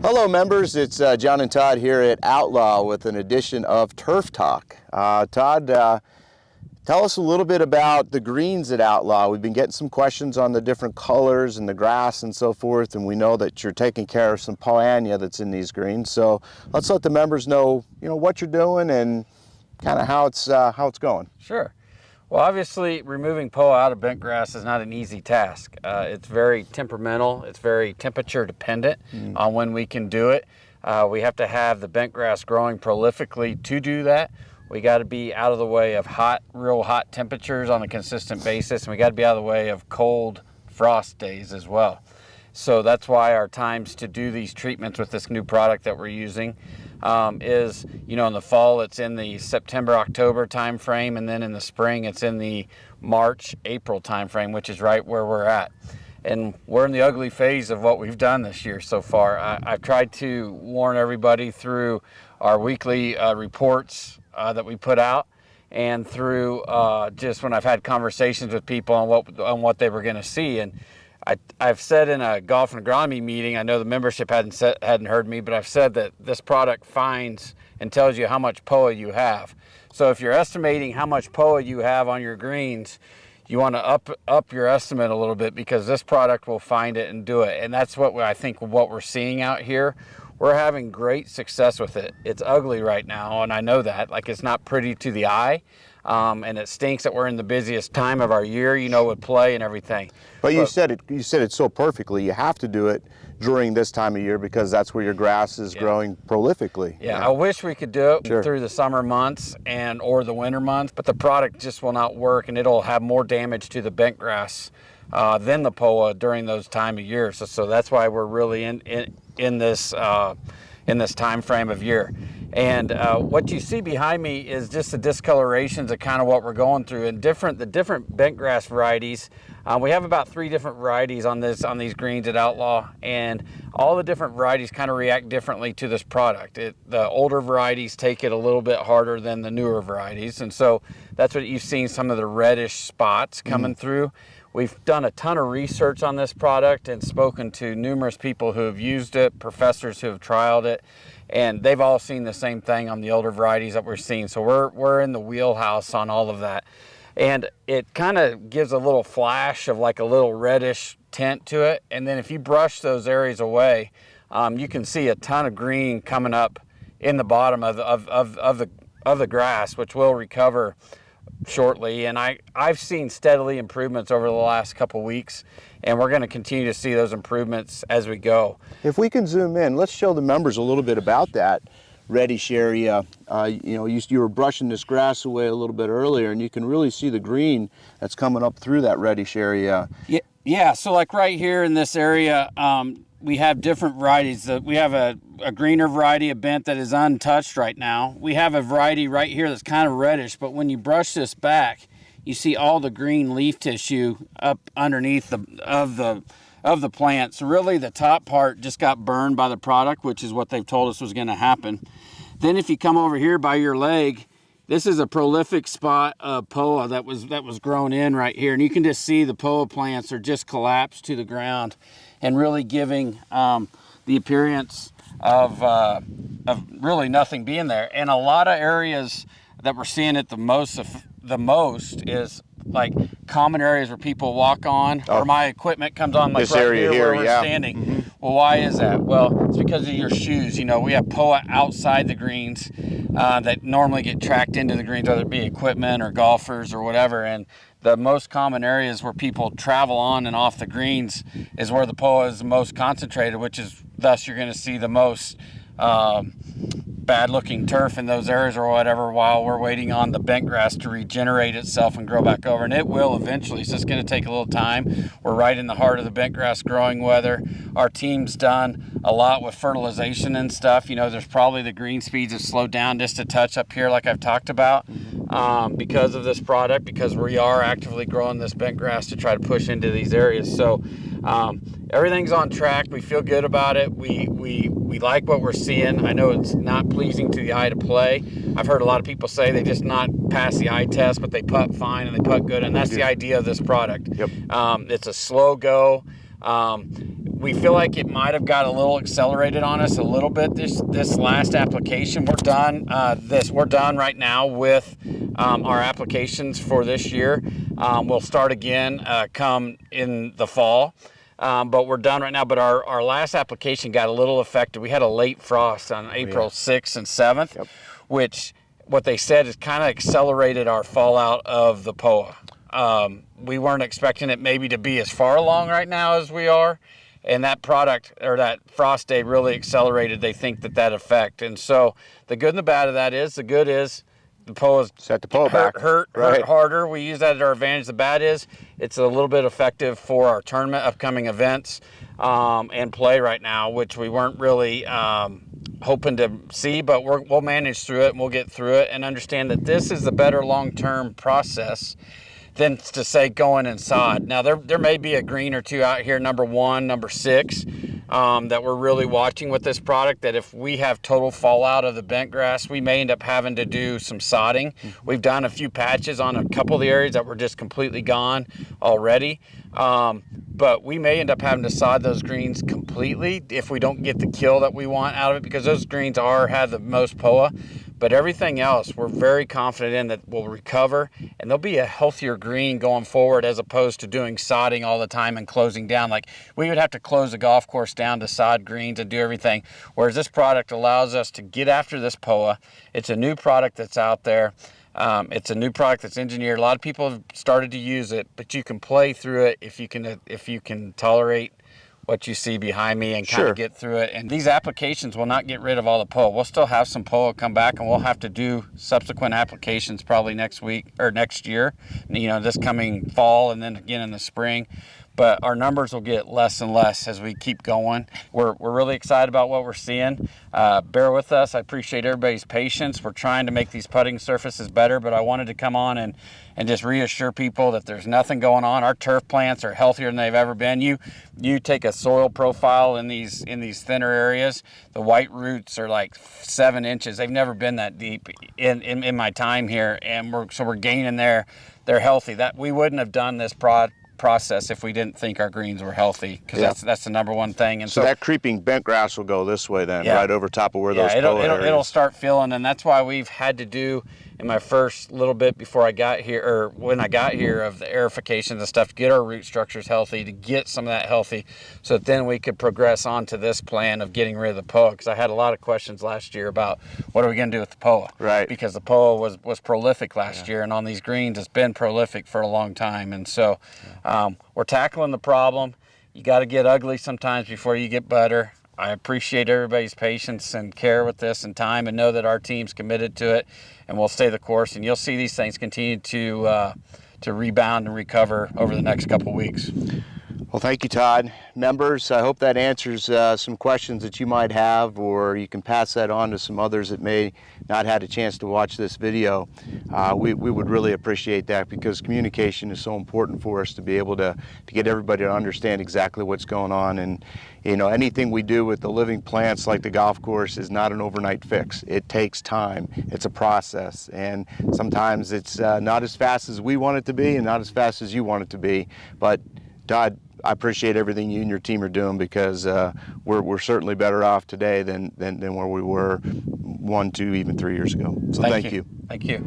Hello members, it's John and Todd here at Outlaw with an edition of Turf Talk. Todd, tell us a little bit about the greens at Outlaw. We've been getting some questions on the different colors and the grass and so forth, and we know that you're taking care of some poania that's in these greens. So let's let the members know, what you're doing and kind of how it's going. Sure. Well, obviously, removing POA out of bent grass is not an easy task. It's very temperamental. It's very temperature dependent on when we can do it. We have to have the bent grass growing prolifically to do that. We got to be out of the way of real hot temperatures on a consistent basis, and we got to be out of the way of cold frost days as well. So that's why our times to do these treatments with this new product that we're using is, in the fall it's in the September-October time frame, and then in the spring it's in the March-April time frame, which is right where we're at. And we're in the ugly phase of what we've done this year so far. I've tried to warn everybody through our weekly reports that we put out, and through just when I've had conversations with people on what they were going to see. And I've said in a golf and agronomy meeting, I know the membership hadn't heard me, but I've said that this product finds and tells you how much POA you have. So if you're estimating how much POA you have on your greens, you want to up your estimate a little bit, because this product will find it and do it. And that's what I think what we're seeing out here. We're having great success with it. It's ugly right now, and I know that. Like, it's not pretty to the eye. And it stinks that we're in the busiest time of our year, with play and everything. But you said it so perfectly. You have to do it during this time of year because that's where your grass is growing prolifically. Yeah, I wish we could do it through the summer months or the winter months, but the product just will not work, and it'll have more damage to the bent grass than the POA during those time of years. So that's why we're really in this time frame of year. And what you see behind me is just the discolorations of kind of what we're going through. And the different bent grass varieties, we have about 3 different varieties on these greens at Outlaw, and all the different varieties kind of react differently to this product. The older varieties take it a little bit harder than the newer varieties, and so that's what you've seen, some of the reddish spots coming through. We've done a ton of research on this product and spoken to numerous people who have used it, professors who have trialed it, and they've all seen the same thing on the older varieties that we're seeing. So we're in the wheelhouse on all of that. And it kind of gives a little flash of like a little reddish tint to it. And then if you brush those areas away, you can see a ton of green coming up in the bottom of the grass, which will recover shortly. And I've seen steadily improvements over the last couple weeks, and we're going to continue to see those improvements as we go. If we can zoom in, let's show the members a little bit about that reddish area. You were brushing this grass away a little bit earlier, and you can really see the green that's coming up through that reddish area. Yeah. So like right here in this area, we have different varieties. We have a greener variety of bent that is untouched right now. We have a variety right here that's kind of reddish, but when you brush this back, you see all the green leaf tissue up underneath of the plant. So really the top part just got burned by the product, which is what they've told us was going to happen. Then if you come over here by your leg, this is a prolific spot of POA that was grown in right here. And you can just see the POA plants are just collapsed to the ground and really giving the appearance of really nothing being there. And a lot of areas that we're seeing it the most is like common areas where people walk on, or my equipment comes on, like this right area here where we're standing. Well, why is that? Well, it's because of your shoes. We have POA outside the greens that normally get tracked into the greens, whether it be equipment or golfers or whatever. And the most common areas where people travel on and off the greens is where the POA is the most concentrated, which is thus you're going to see the most bad looking turf in those areas or whatever, while we're waiting on the bent grass to regenerate itself and grow back over. And it will eventually. It's just going to take a little time. We're right in the heart of the bent grass growing weather. Our team's done a lot with fertilization and stuff. There's probably the green speeds have slowed down just a touch up here, like I've talked about, because of this product, because we are actively growing this bent grass to try to push into these areas. So everything's on track. We feel good about it. We like what we're seeing. I know it's not pleasing to the eye to play. I've heard a lot of people say they just not pass the eye test, but they putt fine and they putt good, and that's the idea of this product. Yep. It's a slow go. we feel like it might have got a little accelerated on us a little bit this last application. We're done we're done right now with our applications for this year. We'll start again come in the fall. But we're done right now. But our last application got a little affected. We had a late frost on April 6th and 7th, which what they said is kind of accelerated our fallout of the POA. We weren't expecting it maybe to be as far along right now as we are. And that product, or that frost day, really accelerated, they think, that effect. And so the good and the bad of that is, the good is the POA's set the POA back. Hurt harder. We use that at our advantage. The bad is it's a little bit effective for our tournament, upcoming events, and play right now, which we weren't really hoping to see, but we'll manage through it and we'll get through it and understand that this is the better long-term process than to say going and sod. Now there may be a green or two out here, number 1, number 6, that we're really watching with this product, that if we have total fallout of the bent grass, we may end up having to do some sodding. We've done a few patches on a couple of the areas that were just completely gone already. But we may end up having to sod those greens completely if we don't get the kill that we want out of it, because those greens have the most POA. But everything else, we're very confident in that will recover, and there'll be a healthier green going forward, as opposed to doing sodding all the time and closing down. Like, we would have to close the golf course down to sod greens and do everything, whereas this product allows us to get after this POA. It's a new product that's out there. It's a new product that's engineered. A lot of people have started to use it, but you can play through it if you can tolerate what you see behind me and kind of get through it. And these applications will not get rid of all the POA. We'll still have some POA come back, and we'll have to do subsequent applications probably next week or next year, this coming fall and then again in the spring. But our numbers will get less and less as we keep going. We're really excited about what we're seeing. Bear with us. I appreciate everybody's patience. We're trying to make these putting surfaces better, but I wanted to come on and just reassure people that there's nothing going on. Our turf plants are healthier than they've ever been. You take a soil profile in these thinner areas, the white roots are like 7 inches. They've never been that deep in my time here, and we're gaining there. They're healthy. That we wouldn't have done this process if we didn't think our greens were healthy, because that's the number one thing. And so that creeping bent grass will go this way then, right over top of where those it'll start filling, and that's why we've had to do, in my first little bit before I got here, or when I got here, of the aerification and stuff, to get our root structures healthy, to get some of that healthy, so that then we could progress on to this plan of getting rid of the POA. Because I had a lot of questions last year about what are we going to do with the POA, right? Because the POA was prolific last year, and on these greens it's been prolific for a long time. And so we're tackling the problem. You got to get ugly sometimes before you get better. I appreciate everybody's patience and care with this and time, and know that our team's committed to it, and we'll stay the course. And you'll see these things continue to rebound and recover over the next couple weeks. Well, thank you, Todd. Members, I hope that answers some questions that you might have, or you can pass that on to some others that may not had a chance to watch this video. We would really appreciate that, because communication is so important for us to be able to get everybody to understand exactly what's going on. And anything we do with the living plants like the golf course is not an overnight fix. It takes time. It's a process, and sometimes it's not as fast as we want it to be and not as fast as you want it to be. But Todd, I appreciate everything you and your team are doing, because we're certainly better off today than where we were 1, 2, even 3 years ago. So thank you. Thank you.